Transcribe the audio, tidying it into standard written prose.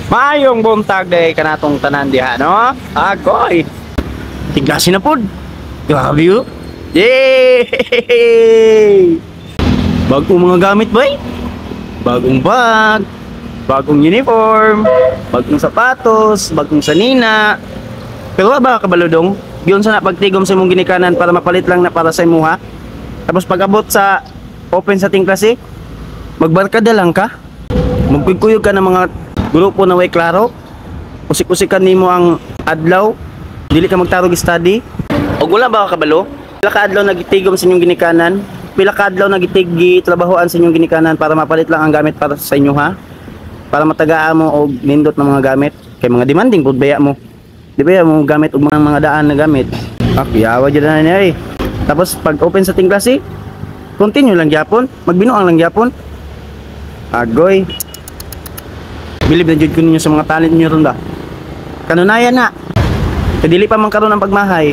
Maayong buntag day kanatong tanan diha no. Agoy. Tiglasin na pod. Grabe yo. Yay! Bagong mga gamit bay. Bagong bag, bagong uniform, bagong sapatos, bagong sanina. Pero ba kabaludong, giyon sa pagtigom sa imong ginikanan para mapalit lang na para sa imuha. Tapos pag-abot sa open sa ting klase, magbarkada lang ka. Magkuyog ka ng mga grupo na way klaro. Usik-usikan nimo ang adlaw. Dili ka magtarog study. Og wala ba ka kabalo? Pila ka adlaw nagitigom sa inyong ginikanan? Pila ka adlaw nagitigi trabahoan sa inyong ginikanan para mapalit lang ang gamit para sa inyo ha? Para matagaan mo og nindot ng mga gamit kay mga demanding pud baya mo. Di ba mo gamit og mga daan na gamit? Yawa jud na niya eh. Tapos pag open sa ting klase, continue lang gyapon, magbinuang lang gyapon. Agoy. Bilib na jud ko ninyo sa mga talent niyo ron ba? Kanunayan na. Kay dili pa man karon ang pagmahay.